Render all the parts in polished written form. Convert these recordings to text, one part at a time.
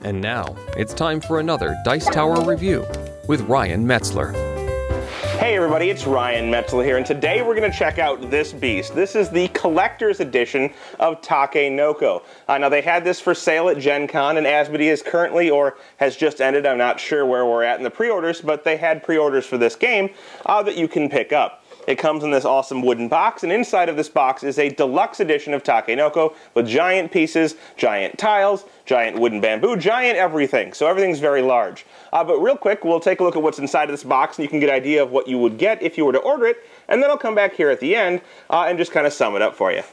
And now, it's time for another Dice Tower review with Ryan Metzler. Hey everybody, it's Ryan Metzler here, and today we're going to check out this beast. This is the collector's edition of Takenoko. Now they had this for sale at Gen Con, and Asmodee is currently, or has just ended, I'm not sure where we're at in the pre-orders, but they had pre-orders for this game that you can pick up. It comes in this awesome wooden box, and inside of this box is a deluxe edition of Takenoko with giant pieces, giant tiles, giant wooden bamboo, giant everything. So everything's very large. But real quick, we'll take a look at what's inside of this box, and you can get an idea of what you would get if you were to order it, and then I'll come back here at the end and just kind of sum it up for you.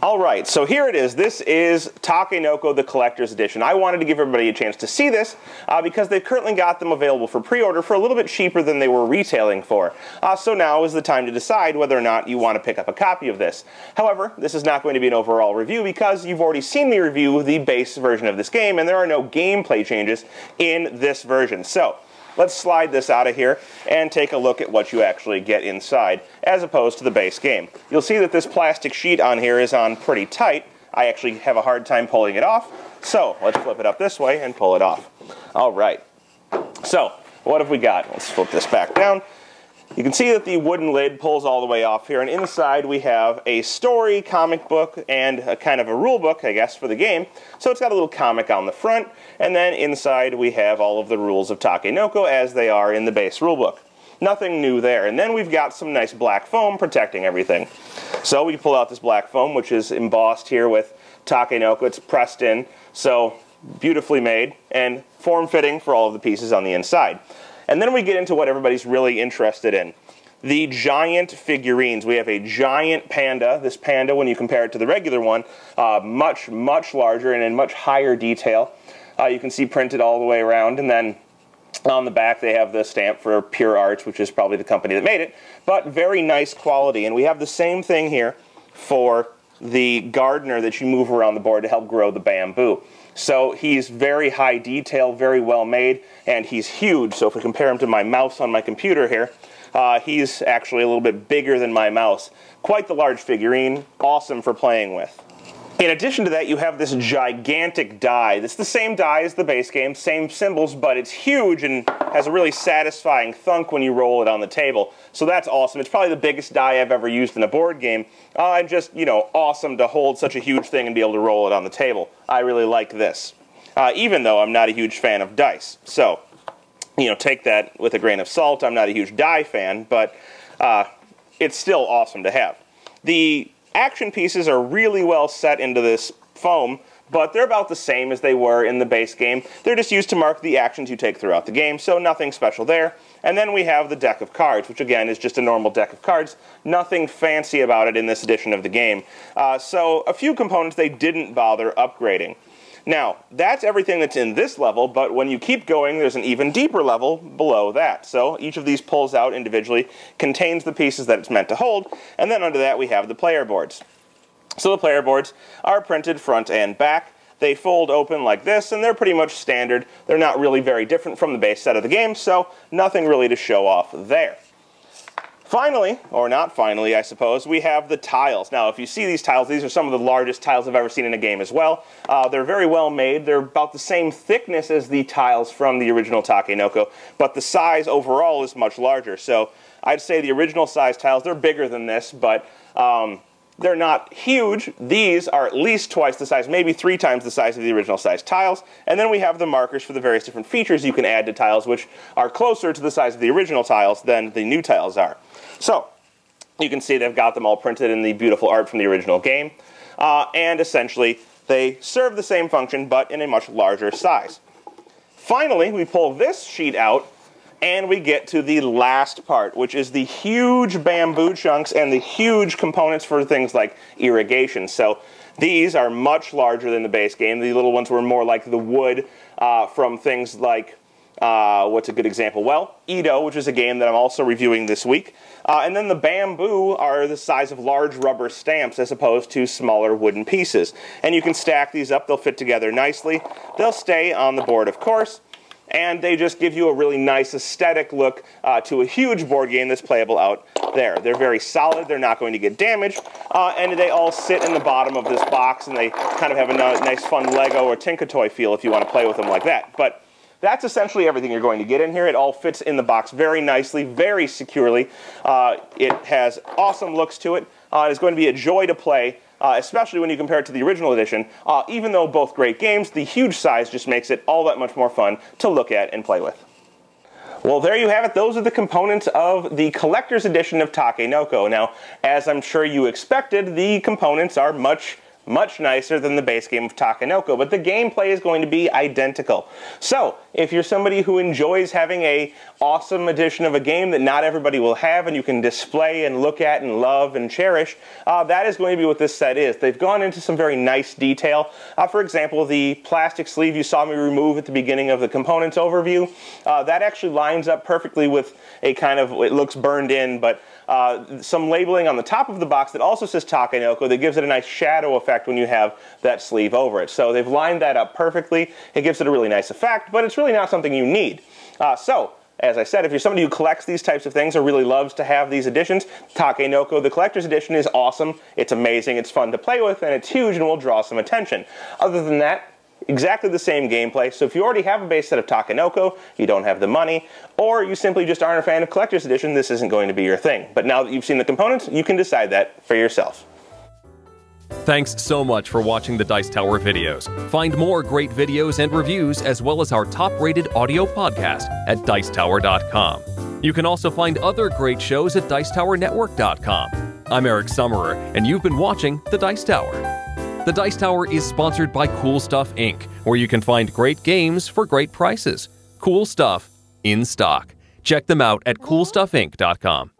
Alright, so here it is. This is Takenoko, the Collector's Edition. I wanted to give everybody a chance to see this because they've currently got them available for pre-order for a little bit cheaper than they were retailing for. So now is the time to decide whether or not you want to pick up a copy of this. However, this is not going to be an overall review because you've already seen me review the base version of this game, and there are no gameplay changes in this version. So let's slide this out of here and take a look at what you actually get inside, as opposed to the base game. You'll see that this plastic sheet on here is on pretty tight. I actually have a hard time pulling it off, so let's flip it up this way and pull it off. Alright, so what have we got? Let's flip this back down. You can see that the wooden lid pulls all the way off here, and inside we have a story, comic book, and a kind of a rule book, I guess, for the game. So it's got a little comic on the front, and then inside we have all of the rules of Takenoko as they are in the base rule book. Nothing new there. And then we've got some nice black foam protecting everything. So we pull out this black foam, which is embossed here with Takenoko. It's pressed in, so beautifully made, and form-fitting for all of the pieces on the inside. And then we get into what everybody's really interested in. The giant figurines. We have a giant panda. This panda, when you compare it to the regular one, much, much larger and in much higher detail. You can see printed all the way around. And then on the back they have the stamp for Pure Arts, which is probably the company that made it. But very nice quality. And we have the same thing here for the gardener that you move around the board to help grow the bamboo. So he's very high detail, very well made, and he's huge. So if we compare him to my mouse on my computer here, he's actually a little bit bigger than my mouse. Quite the large figurine, awesome for playing with. In addition to that, you have this gigantic die. It's the same die as the base game, same symbols, but it's huge and has a really satisfying thunk when you roll it on the table. So that's awesome. It's probably the biggest die I've ever used in a board game. And just, you know, awesome to hold such a huge thing and be able to roll it on the table. I really like this. Even though I'm not a huge fan of dice. So, you know, take that with a grain of salt. I'm not a huge die fan, but it's still awesome to have. The action pieces are really well set into this foam, but they're about the same as they were in the base game. They're just used to mark the actions you take throughout the game, so nothing special there. And then we have the deck of cards, which again is just a normal deck of cards. Nothing fancy about it in this edition of the game. So a few components they didn't bother upgrading. Now, that's everything that's in this level, but when you keep going, there's an even deeper level below that. So each of these pulls out individually, contains the pieces that it's meant to hold, and then under that we have the player boards. So the player boards are printed front and back. They fold open like this, and they're pretty much standard. They're not really very different from the base set of the game, so nothing really to show off there. Finally, or not finally, I suppose, we have the tiles. Now, if you see these tiles, these are some of the largest tiles I've ever seen in a game as well. They're very well made. They're about the same thickness as the tiles from the original Takenoko, but the size overall is much larger. So I'd say the original size tiles, they're bigger than this, but they're not huge. These are at least twice the size, maybe 3 times the size of the original size tiles. And then we have the markers for the various different features you can add to tiles, which are closer to the size of the original tiles than the new tiles are. So, you can see they've got them all printed in the beautiful art from the original game. And essentially, they serve the same function, but in a much larger size. Finally, we pull this sheet out, and we get to the last part, which is the huge bamboo chunks and the huge components for things like irrigation. So these are much larger than the base game. The little ones were more like the wood from things like, what's a good example? Well, Edo, which is a game that I'm also reviewing this week. And then the bamboo are the size of large rubber stamps as opposed to smaller wooden pieces. And you can stack these up. They'll fit together nicely. They'll stay on the board, of course. and they just give you a really nice aesthetic look to a huge board game that's playable out there. They're very solid, they're not going to get damaged, and they all sit in the bottom of this box, and they kind of have a nice fun Lego or Tinker Toy feel if you want to play with them like that. But that's essentially everything you're going to get in here. It all fits in the box very nicely, very securely. It has awesome looks to it. It's going to be a joy to play, especially when you compare it to the original edition. Even though both great games, the huge size just makes it all that much more fun to look at and play with. Well, there you have it. Those are the components of the collector's edition of Takenoko. Now, as I'm sure you expected, the components are much nicer than the base game of Takenoko, but the gameplay is going to be identical. So, if you're somebody who enjoys having an awesome edition of a game that not everybody will have and you can display and look at and love and cherish, that is going to be what this set is. They've gone into some very nice detail. For example, the plastic sleeve you saw me remove at the beginning of the components overview, that actually lines up perfectly with a kind of, it looks burned in, but some labeling on the top of the box that also says Takenoko that gives it a nice shadow effect when you have that sleeve over it. So they've lined that up perfectly. It gives it a really nice effect, but it's really not something you need. So, as I said, if you're somebody who collects these types of things or really loves to have these editions, Takenoko, the collector's edition, is awesome. It's amazing, it's fun to play with, and it's huge and will draw some attention. Other than that, exactly the same gameplay. So if you already have a base set of Takenoko, you don't have the money, or you simply just aren't a fan of collector's edition, this isn't going to be your thing. But now that you've seen the components, you can decide that for yourself. Thanks so much for watching the Dice Tower videos. Find more great videos and reviews, as well as our top-rated audio podcast at Dicetower.com. You can also find other great shows at Dicetowernetwork.com. I'm Eric Summerer, and you've been watching The Dice Tower. The Dice Tower is sponsored by Cool Stuff Inc., where you can find great games for great prices. Cool stuff in stock. Check them out at CoolStuffInc.com.